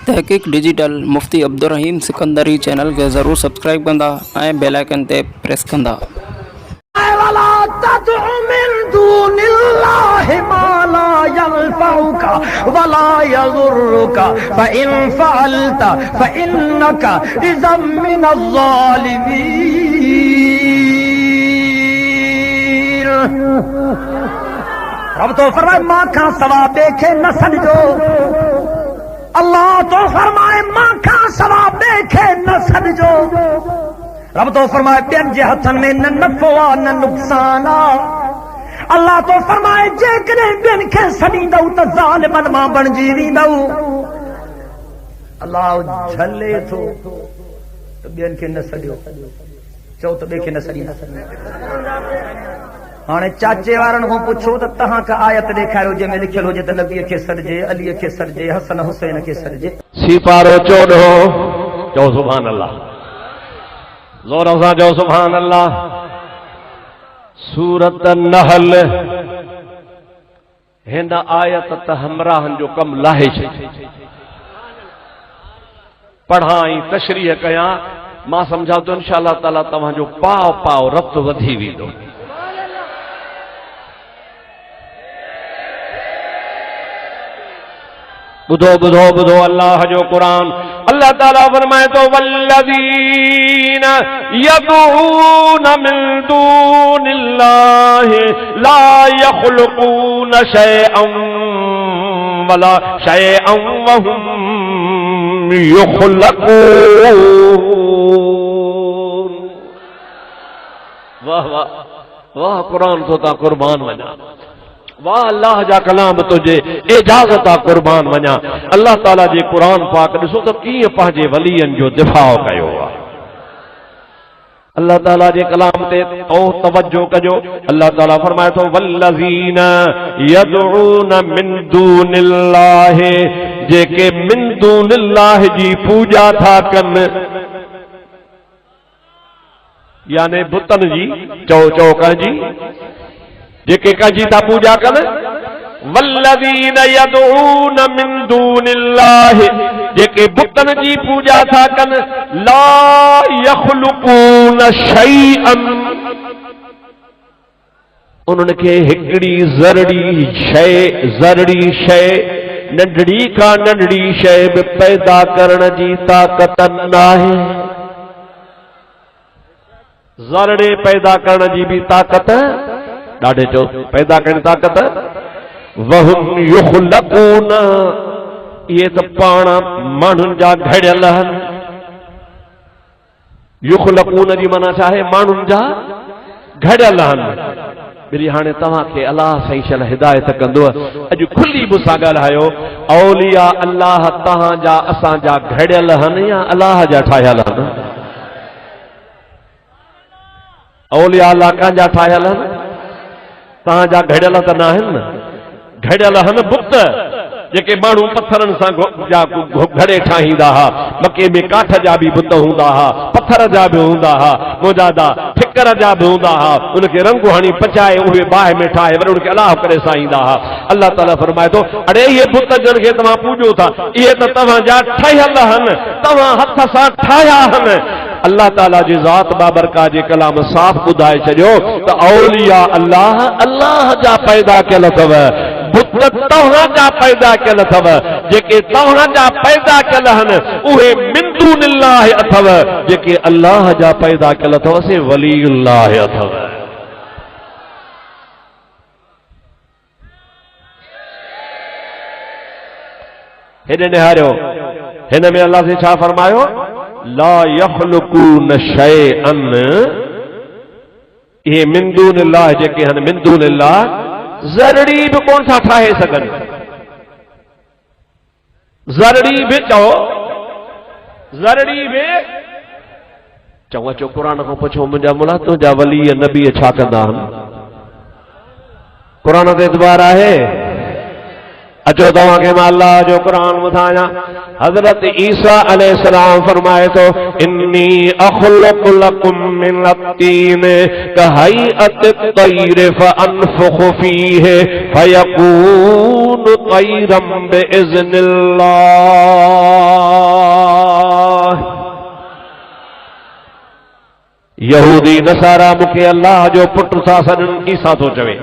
तहक़ीक़ डिजिटल मुफ्ती अब्दुर्रहीम सिकंदरी चैनल के ज़रूर सब्सक्राइब कंदा ऐं बेल आइकन ते प्रेस कंदा। वला तदउ मिन दूनिल्लाहि मा ला यंफउका वला यज़ुर्रुका फ़इन फ़अलता फ़इन्नका इज़म मिनज़्ज़ालिमीन। रब तो फरमाए मां का सवाब देखे न सॾिजो। अल्लाह तो फरमाए मां का सवाब देखे न सॾिजो। रब तो फरमाए ॿियनि जे हथनि में न नफ़ो आहे न नुक़सान आहे। अल्लाह तो फरमाए जेकॾहिं ॿियनि खे सॾींदव त ज़ालिमनि मां बणिजी वेंदव। अल्लाह झले थो त ॿियनि खे न सॾियो, चओ त ॿिए खे न सॾींदा। हाणे चाचे वारनि खां पुछो त तव्हां का आयत ॾेखारियो जंहिंमें लिखियलु हुजे त नबीअ खे सॾिजे, अलीअ खे सॾिजे, हसन हुसैन खे सॾिजे। सिपारो 14 चओ सुभान अल्लाह, ज़ोर सां चओ सुभान अल्लाह। सूरत नहल हिन आयत त हमराहनि जो कम लाहे छॾ पढ़ां ऐं तशरीह कयां। मां सम्झां थो इंशाअल्लाह ताला तव्हांजो पाव पाव रब्त वधी वेंदो। बुधो बुधो बुधो अल्लाह जो कुरान। अल्लाह ताला फरमाए तो वल्लज़ीन यदऊन मिन दूनिल्लाहि ला यख़्लुक़ून शैअन वला शैअन वहुम युख़्लक़ून। वाह वाह वाह कुरान तो ता कुर्बान वञा। वाह अल्लाह जा कलाम तुझे इजाज़त आ कुर्बान वञा। अल्लाह ताला जे कुरान पाक ॾिसो त कीअं पंहिंजे वलीअनि जो दिफ़ाउ कयो आहे। अल्लाह ताला जे कलाम ते ओ तवज्जो कजो। अल्लाह ताला फरमाए थो वल्लज़ीन यदऊन मिन दूनिल्लाहि, जेके मिन दूनिल्लाहि जी पूजा था कनि, यानी बुतनि जी चओ चओ कंहिंजी जेके कंहिंजी था पूजा कनि। वल्लज़ीन यदऊन मिन दूनिल्लाहि, जेके बुतनि जी पूजा था कनि, ला यख़्लुक़ून शैअन, उन्हनि खे हिकिड़ी ज़रड़ी शइ नंढड़ी खां नंढड़ी शइ बि पैदा करण जी ताक़त नाहे। ज़रड़े पैदा करण जी बि ताक़त ॾाढे चो पैदा करण ताक़त। वहुम युख़्लक़ून, इहे त पाण माण्हुनि जा घड़ियल आहिनि। युख़्लक़ून जी माना छा आहे? माण्हुनि जा घड़ियल आहिनि। वरी हाणे तव्हांखे अलाह सही शल हिदायत कंदो। अॼु खुली मूंसां ॻाल्हायो, औलिया अलाह तव्हांजा असांजा घड़ियल आहिनि या अलाह जा ठाहियल आहिनि? औलिया अलाह कंहिंजा ठाहियल आहिनि? तव्हांजा घड़ियल त न आहिनि न। घड़ियल आहिनि बुत, जेके माण्हू पत्थरनि सां घड़े ठाहींदा हुआ। मके में काठ जा बि बुत हूंदा हुआ, पत्थर जा बि हूंदा हुआ, मोजादा ठिकर जा बि हूंदा हुआ। उनखे रंग हणी पचाए उहे बाहि में ठाहे वरी उनखे अलाह करे साईंदा हुआ। अल्लाह ताला फरमाए थो अड़े इहे बुत जन खे तव्हां पूॼो था, इहे त तव्हांजा ठहियल आहिनि, तव्हां हथ सां ठाहिया आहिनि। अल्लाह ताला जी ज़ात बाबरका जे कलाम साफ़ ॿुधाए छॾियो त औलिया अल्लाह अल्लाह जा पैदा कयल अथव, बुत तव्हां जा पैदा कयल अथव। जेके तव्हां जा पैदा कयल आहिनि उहे मिन दूनिल्लाह अथव, जेके अल्लाह जा पैदा कयल अथव से वलीउल्लाह अथव। हेॾे निहारियो, हिन में अल्लाह से छा फरमायो? ला यख़्लुक़ून शैअन, इहे मिन दूनिल्लाह जेके आहिनि मिन दूनिल्लाह ज़रड़ी बि कोन था ठाहे सघनि। ज़रड़ी बि चओ, ज़रड़ी बि चओ। अचो क़ुरान खां पुछो मुंहिंजा मुला तुंहिंजा वली नबी छा कंदा आहिनि? क़ुरान ते एतबार आहे? अचो तव्हांखे मां अल्लाह जो क़ुरान ॿुधायां। हज़रत ईसा अलैहिस्सलाम फरमाए थो इन्नी अख़्लुक़ु लकुम मिन अत्तीन कहैअत तैर फअनफुखु फीहि फयकूनु तैरम बिइज़्निल्लाह। यहूदी नसारा मूंखे अल्लाह जो पुट था सॾनि ईसा थो चवे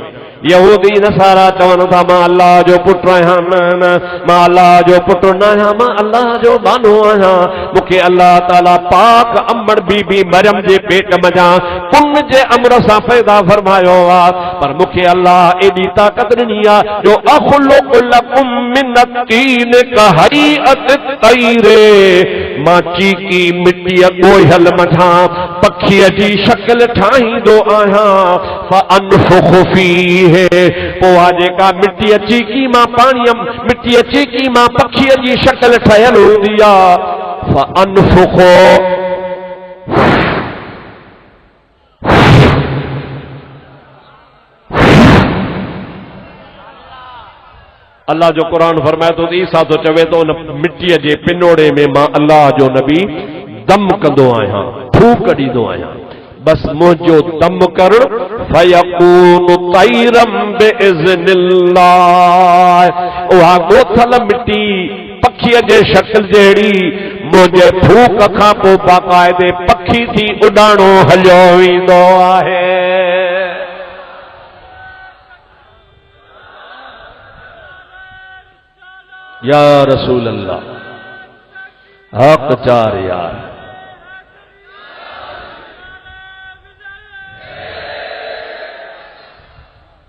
यहूदी नसारा चवनि था मां अल्लाह जो पुट आहियां न मां अल्लाह जो पुट न आहियां मां अल्लाह जो बानो आहियां मूंखे अल्लाह ताला पाक अम्मड़ बीबी मरियम जे पेट मञा पुन जे अमर सां पैदा फरमायो आहे पर मूंखे अल्लाह एॾी ताक़त ॾिनी आहे जो अख़्लुक़ु लकुम मिन तीन कहैअत तैरे मां चीकी मिटीअ ॻोहियल मथां पखीअ जी शक्ल ठाहींदो आहियां फअनफुखु फीह पोहा जेका मिट्टी चीकी मां पाणी मिट्टी चीकी मां पखीअ जी शक्ल ठहियल हूंदी आहे फअनफुखु अल्लाह जो कुरान फरमाए थो ईसा तो चवे तो उन मिट्टीअ जे पिनोड़े में मां अल्लाह जो नबी दम कंदो आहियां फूक ॾींदो आहियां बस मुझो दम कर फयकून तैरम बिइज़्निल्लाह उहा गोथल मिट्टी पखीअ जे शक्ल जहिड़ी मुझे फूक खां पोइ बाक़ाइदे पखी थी उॾाणो हलियो वेंदो आहे या रसूल अल्लाह हक़ चार यार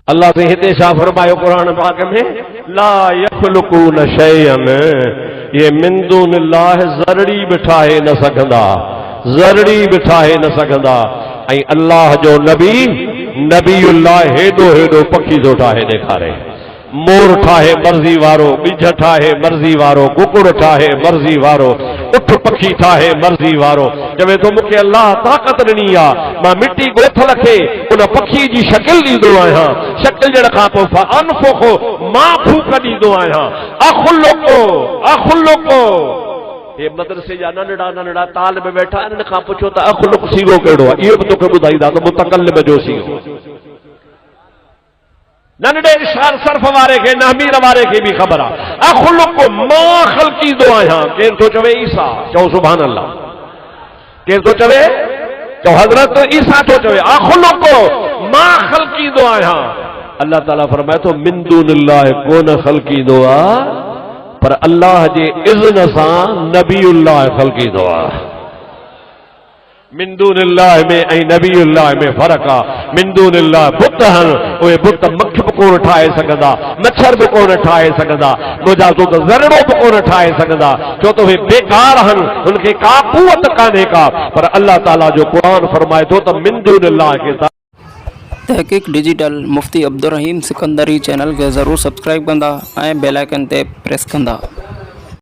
अल्लाह से हिते छा फरमायो कुरान पाक में ला यखलुकून शैअन ये मिन दूनिल्लाह ज़रड़ी बि ठाहे न सघंदा ज़रड़ी बि ठाहे न सघंदा ऐं अल्लाह जो नबी नबीउल्लाह हेॾो हेॾो पखी थो ठाहे ॾेखारे मोर ठाहे मर्ज़ी वारो ॿिज ठाहे मर्ज़ी वारो कुकुड़ ठाहे मर्ज़ी वारो उठ पखी ठाहे मर्ज़ी वारो चवे तो मूंखे अल्लाह ताक़त ॾिनी आहे मां मिट्टी गोथल खे उन पखी जी शक्ल ॾींदो आहियां शक्ल ॾियण खां पोइ फअनफुखु मां फूक ॾींदो आहियां अख़्लुक़ु ये मदरसे जा नंढड़ा नंढड़ा तालिब वेठा आहिनि इन खां पुछो त अख़्लुक़ सीगो कहिड़ो आहे इहो बि तोखे ॿुधाईंदा त मुतकल्लिम जो सीगो नंढड़े इशार सर्फ वारे खे नहमीर वारे खे बि ख़बर आहे अख़्लुक़ु मां ख़ल्क़ींदो आहियां केरु थो चवे ईसा चओ सुभान अल्लाह केरु थो चवे चओ हज़रत ईसा थो चवे अख़्लुक़ु मां ख़ल्क़ींदो आहियां अल्लाह ताला फरमाए थो मिन दूनिल्लाह कोन ख़ल्क़ींदो आहे पर अल्लाह जे इज़्न सां नबीउल्लाह ख़ल्क़ींदो आहे मिन दूनिल्लाह में ऐं नबीउल्लाह में फ़र्क़ु आहे मिन दूनिल्लाह बुत आहिनि उहे बुत मख बि कोन ठाहे सघंदा मच्छर बि कोन ठाहे सघंदा मुंहिंजा तो त ज़रड़ो बि कोन ठाहे सघंदा छो त उहे बेकार आहिनि हुनखे का कुवत कान्हे का पर अल्लाह ताला जो क़ुरान फरमाए थो त मिन दूनिल्लाह खे तहक़ीक़ डिजिटल मुफ्ती अब्दुर्रहीम सिकंदरी चैनल खे ज़रूरु सब्सक्राइब कंदा ऐं बेल आइकन ते प्रेस कंदा